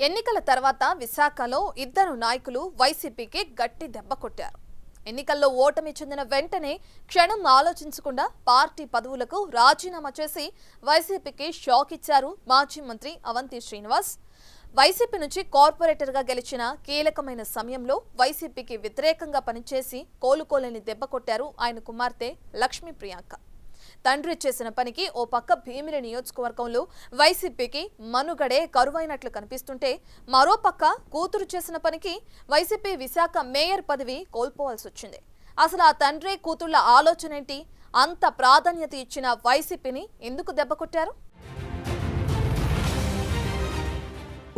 ఎన్నికల తర్వాత విశాఖలో ఇద్దరు నాయకులు వైసీపీకి గట్టి దెబ్బ కొట్టారు. ఎన్నికల్లో ఓటమి చెందిన వెంటనే క్షణం ఆలోచించకుండా పార్టీ పదవులకు రాజీనామా చేసి వైసీపీకి షాక్ ఇచ్చారు మాజీ మంత్రి అవంతి శ్రీనివాస్. వైసీపీ నుంచి కార్పొరేటర్గా గెలిచిన కీలకమైన సమయంలో వైసీపీకి వ్యతిరేకంగా పనిచేసి కోలుకోలేని దెబ్బ కొట్టారు ఆయన కుమార్తె లక్ష్మీ ప్రియాంక. తండ్రి చేసిన పనికి ఓ పక్క భీమిలి నియోజకవర్గంలో వైసీపీకి మనుగడే కరువైనట్లు కనిపిస్తుంటే, మరో పక్క కూతురు చేసిన పనికి వైసీపీ విశాఖ మేయర్ పదవి కోల్పోవాల్సి వచ్చింది. అసలు ఆ తండ్రి కూతుళ్ల ఆలోచనేంటి? అంత ప్రాధాన్యత ఇచ్చిన వైసీపీని ఎందుకు దెబ్బకొట్టారు?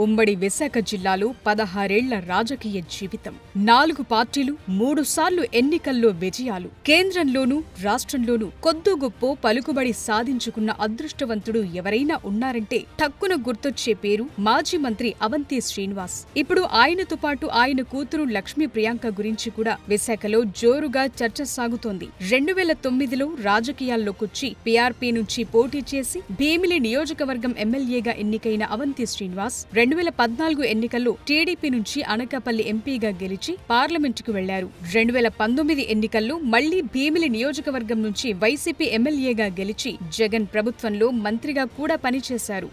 ఉమ్మడి విశాఖ జిల్లాలో 16 ఏళ్ల రాజకీయ జీవితం, 4 పార్టీలు, 3 సార్లు ఎన్నికల్లో విజయాలు, కేంద్రంలోనూ రాష్ట్రంలోనూ కొద్దో గొప్పో పలుకుబడి సాధించుకున్న అదృష్టవంతుడు ఎవరైనా ఉన్నారంటే టక్కున గుర్తొచ్చే పేరు మాజీ మంత్రి అవంతి శ్రీనివాస్. ఇప్పుడు ఆయనతో పాటు ఆయన కూతురు లక్ష్మీ ప్రియాంక గురించి కూడా విశాఖలో జోరుగా చర్చ సాగుతోంది. 2009లో రాజకీయాల్లోకొచ్చి పీఆర్పీ నుంచి పోటీ చేసి భీమిలి నియోజకవర్గం ఎమ్మెల్యేగా ఎన్నికైన అవంతి శ్రీనివాస్ 2014 ఎన్నికల్లో టీడీపీ నుంచి అనకాపల్లి ఎంపీగా గెలిచి పార్లమెంటుకు వెళ్లారు. 2019 ఎన్నికల్లో మళ్లీ భీమిలి నియోజకవర్గం నుంచి వైసీపీ ఎమ్మెల్యేగా గెలిచి జగన్ ప్రభుత్వంలో మంత్రిగా కూడా పనిచేశారు.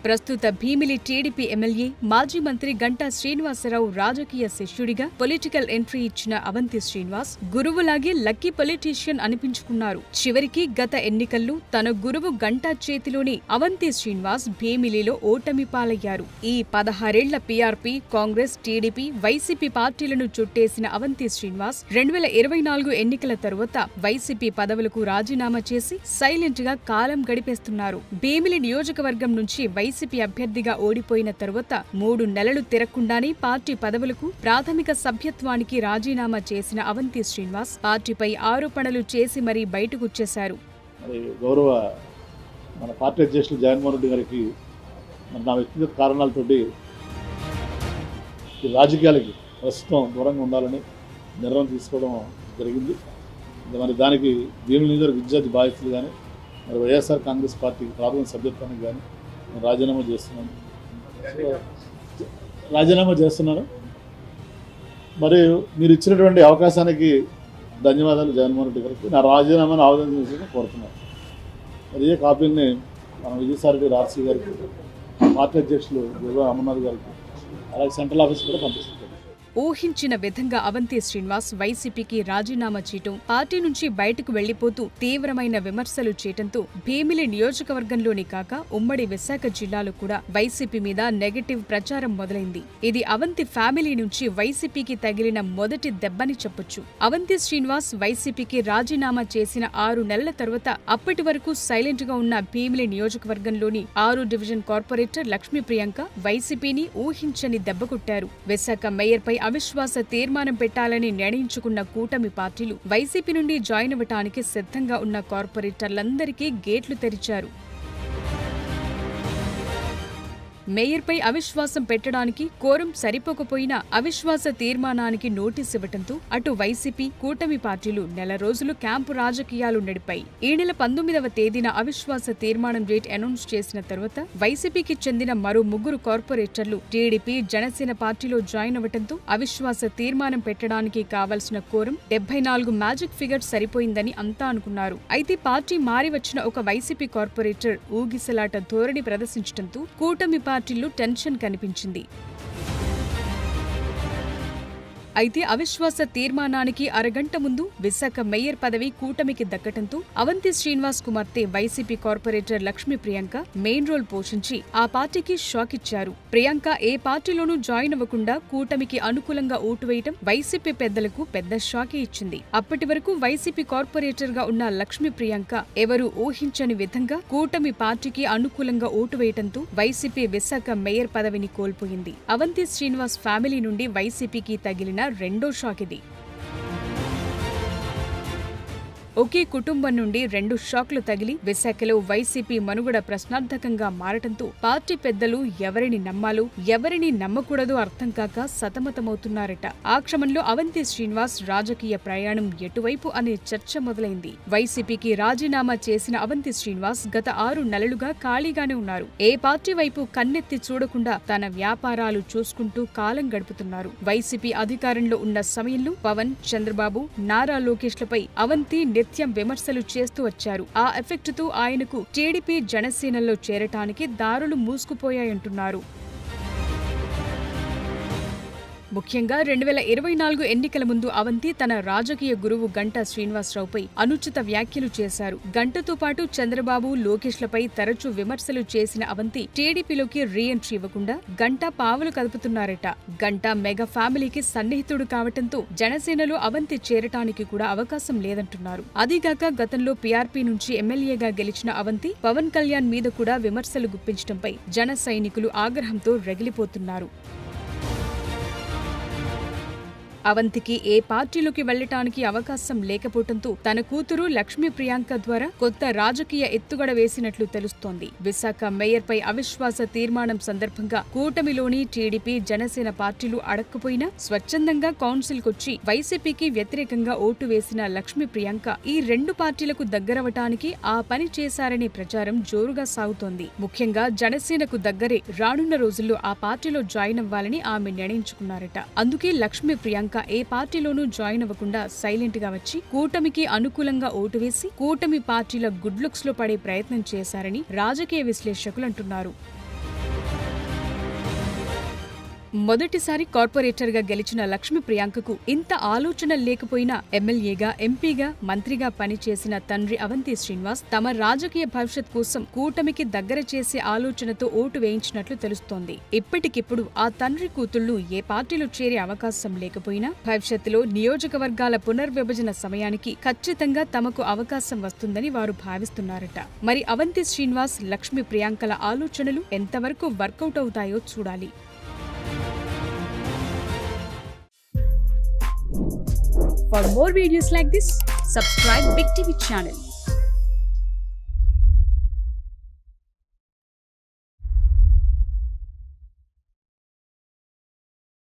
ప్రస్తుత భీమిలి టీడీపీ ఎమ్మెల్యే మాజీ మంత్రి గంటా శ్రీనివాసరావు రాజకీయ శిష్యుడిగా పొలిటికల్ ఎంట్రీ ఇచ్చిన అవంతి శ్రీనివాస్ గురువులాగే లక్కీ పొలిటీషియన్ అనిపించుకున్నారు. చివరికి గత ఎన్నికల్లో తన గురువు గంటా చేతిలోనే అవంతి శ్రీనివాస్ భీమిలిలో ఓటమి పాలయ్యారు. ఈ 16 ఏళ్ల పీఆర్పీ, కాంగ్రెస్, టీడీపీ, వైసీపీ పార్టీలను చుట్టేసిన అవంతి శ్రీనివాస్ 2024 ఎన్నికల తరువాత వైసీపీ పదవులకు రాజీనామా చేసి సైలెంట్ గా కాలం గడిపేస్తున్నారు. భీమిలి నియోజకవర్గం నుంచి వైసీపీ అభ్యర్థిగా ఓడిపోయిన తరువాత 3 నెలలు తిరగకుండానే పార్టీ పదవులకు, ప్రాథమిక సభ్యత్వానికి రాజీనామా చేసిన అవంతి శ్రీనివాస్ పార్టీపై ఆరోపణలు చేసి మరీ బయటకొచ్చేశారు. గౌరవ మన పార్టీ అధ్యక్షులు జగన్మోహన్ రెడ్డి గారికి నా వ్యక్తిగత కారణాలతోటి ఈ రాజకీయాలకి ప్రస్తుతం దూరంగా ఉండాలని నిర్ణయం తీసుకోవడం జరిగింది. మరి దానికి భీమిలి నియోజకవర్గ విద్యార్థి బాధితులు కానీ, మరి వైఎస్ఆర్ కాంగ్రెస్ పార్టీకి ప్రాథమిక సభ్యత్వానికి కానీ రాజీనామా చేస్తున్నాను. మరి మీరు ఇచ్చినటువంటి అవకాశానికి ధన్యవాదాలు జగన్మోహన్ రెడ్డి గారికి. నా రాజీనామాను ఆవేదన చేసి కోరుతున్నాను. మరి ఏ కాపీని మన విజయసాయి ఆర్సీ గారికి, పార్టీ అధ్యక్షులు గురువా అమర్నాథ్ గారికి, అలాగే సెంట్రల్ ఆఫీస్ కూడా పంపిస్తున్నారు. ఊహించిన విధంగా అవంతి శ్రీనివాస్ వైసీపీకి రాజీనామా చేయటం, పార్టీ నుంచి బయటకు వెళ్లిపోతూ తీవ్రమైన విమర్శలు చేయటంతో భీమిలి నియోజకవర్గంలోనే కాక ఉమ్మడి విశాఖ జిల్లాలో కూడా వైసీపీ మీద నెగటివ్ ప్రచారం మొదలైంది. ఇది అవంతి ఫ్యామిలీ నుంచి వైసీపీకి తగిలిన మొదటి దెబ్బని చెప్పొచ్చు. అవంతి శ్రీనివాస్ వైసీపీకి రాజీనామా చేసిన 6 నెలల తర్వాత అప్పటి వరకు సైలెంట్ గా ఉన్న భీమిలి నియోజకవర్గంలోని 6 డివిజన్ కార్పొరేటర్ లక్ష్మీ ప్రియాంక వైసీపీని ఊహించని దెబ్బకొట్టారు. విశాఖ మేయర్పై అవిశ్వాస తీర్మానం పెట్టాలని నిర్ణయించుకున్న కూటమి పార్టీలు వైసీపీ నుండి జాయిన్ అవ్వటానికి సిద్ధంగా ఉన్న కార్పొరేటర్లందరికీ గేట్లు తెరిచారు. మేయర్పై అవిశ్వాసం పెట్టడానికి కోరం సరిపోకపోయినా అవిశ్వాస తీర్మానానికి నోటీస్ ఇవ్వటంతో అటు వైసీపీ, కూటమి పార్టీలు నెల రోజులు క్యాంపు రాజకీయాలు నడిపాయి. ఈ నెల 19వ తేదీన అవిశ్వాస తీర్మానం డేట్ అనౌన్స్ చేసిన తర్వాత వైసీపీకి చెందిన మరో 3 కార్పొరేటర్లు టీడీపీ, జనసేన పార్టీలో జాయిన్ అవ్వటంతో అవిశ్వాస తీర్మానం పెట్టడానికి కావలసిన కోరం 74 మ్యాజిక్ ఫిగర్ సరిపోయిందని అంతా అనుకున్నారు. అయితే పార్టీ మారి వచ్చిన ఒక వైసీపీ కార్పొరేటర్ ఊగిసలాట ధోరణి ప్రదర్శించడంతో కూటమి పార్టీల్లో టెన్షన్ కనిపించింది. అయితే అవిశ్వాస తీర్మానానికి అరగంట ముందు విశాఖ మేయర్ పదవి కూటమికి దక్కటంతో అవంతి శ్రీనివాస్ కుమార్తె YCP corporator Lakshmi Priyanka main role పోషించి ఆ పార్టీకి షాక్ ఇచ్చారు. ప్రియాంక ఏ పార్టీలోనూ జాయిన్ అవ్వకుండా కూటమికి అనుకూలంగా ఓటు వేయటం వైసీపీ పెద్దలకు పెద్ద షాకే ఇచ్చింది. అప్పటి వరకు వైసీపీ కార్పొరేటర్ గా ఉన్న లక్ష్మీ ప్రియాంక ఎవరూ ఊహించని విధంగా కూటమి పార్టీకి అనుకూలంగా ఓటు వేయటంతో వైసీపీ విశాఖ మేయర్ పదవిని కోల్పోయింది. అవంతి శ్రీనివాస్ ఫ్యామిలీ నుండి వైసీపీకి తగిలిన రెండో షాక్ ఇది. ఒకే కుటుంబం నుండి 2 షాక్లు తగిలి విశాఖలో వైసీపీ మనుగడ ప్రశ్నార్థకంగా మారటంతో పార్టీ పెద్దలు ఎవరిని నమ్మాలో ఎవరిని నమ్మకూడదో అర్థం కాక సతమతమవుతున్నారట. ఆ క్రమంలో అవంతి శ్రీనివాస్ రాజకీయ ప్రయాణం ఎటువైపు అనే చర్చ మొదలైంది. వైసీపీకి రాజీనామా చేసిన అవంతి శ్రీనివాస్ గత 6 నెలలుగా ఖాళీగానే ఉన్నారు. ఏ పార్టీ వైపు కన్నెత్తి చూడకుండా తన వ్యాపారాలు చూసుకుంటూ కాలం గడుపుతున్నారు. వైసీపీ అధికారంలో ఉన్న సమయంలో పవన్, చంద్రబాబు, నారా లోకేష్లపై అవంతి నిత్యం విమర్శలు చేస్తూ వచ్చారు. ఆ ఎఫెక్టుతో ఆయనకు టీడీపీ, జనసేనలో చేరటానికి దారులు మూసుకుపోయాయంటున్నారు. ముఖ్యంగా 2024 ఎన్నికల ముందు అవంతి తన రాజకీయ గురువు గంటా శ్రీనివాసరావుపై అనుచిత వ్యాఖ్యలు చేశారు. గంటతో పాటు చంద్రబాబు, లోకేష్లపై తరచూ విమర్శలు చేసిన అవంతి టీడీపీలోకి రీ-ఎంట్రీ ఇవ్వకుండా గంటా పావులు కదుపుతున్నారట. గంటా మెగా ఫ్యామిలీకి సన్నిహితుడు కావటంతో జనసేనలో అవంతి చేరటానికి కూడా అవకాశం లేదంటున్నారు. అదీగాక గతంలో పీఆర్పీ నుంచి ఎమ్మెల్యేగా గెలిచిన అవంతి పవన్ కళ్యాణ్ మీద కూడా విమర్శలు గుప్పించడంపై జన సైనికులు ఆగ్రహంతో రగిలిపోతున్నారు. అవంతికి ఏ పార్టీలోకి వెళ్లటానికి అవకాశం లేకపోవడంతో తన కూతురు లక్ష్మీ ప్రియాంక ద్వారా కొత్త రాజకీయ ఎత్తుగడ వేసినట్లు తెలుస్తోంది. విశాఖ మేయర్పై అవిశ్వాస తీర్మానం సందర్భంగా కూటమిలోని టీడీపీ, జనసేన పార్టీలు అడక్కపోయినా స్వచ్ఛందంగా కౌన్సిల్కొచ్చి వైసీపీకి వ్యతిరేకంగా ఓటు వేసిన లక్ష్మీ ప్రియాంక ఈ 2 పార్టీలకు దగ్గరవటానికి ఆ పని చేశారనే ప్రచారం జోరుగా సాగుతోంది. ముఖ్యంగా జనసేనకు దగ్గరే రానున్న రోజుల్లో ఆ పార్టీలో జాయిన్ అవ్వాలని ఆమె నిర్ణయించుకున్నారట. అందుకే లక్ష్మీ ప్రియాంక ఏ పార్టీలోనూ జాయిన్ అవ్వకుండా సైలెంట్ గా వచ్చి కూటమికి అనుకూలంగా ఓటు వేసి కూటమి పార్టీల గుడ్ లుక్స్ లో పడే ప్రయత్నం చేశారని రాజకీయ విశ్లేషకులు అంటున్నారు. మొదటిసారి కార్పొరేటర్గా గెలిచిన లక్ష్మీ ప్రియాంకకు ఇంత ఆలోచన లేకపోయినా ఎమ్మెల్యేగా, ఎంపీగా, మంత్రిగా పనిచేసిన తండ్రి అవంతి శ్రీనివాస్ తమ రాజకీయ భవిష్యత్ కోసం కూటమికి దగ్గర చేసే ఆలోచనతో ఓటు వేయించినట్లు తెలుస్తోంది. ఇప్పటికిప్పుడు ఆ తండ్రి కూతుళ్లు ఏ పార్టీలో చేరే అవకాశం లేకపోయినా భవిష్యత్తులో నియోజకవర్గాల పునర్విభజన సమయానికి ఖచ్చితంగా తమకు అవకాశం వస్తుందని వారు భావిస్తున్నారట. మరి అవంతి శ్రీనివాస్, లక్ష్మీ ప్రియాంకల ఆలోచనలు ఎంతవరకు వర్కౌట్ అవుతాయో చూడాలి. For more videos like this, subscribe Big TV channel.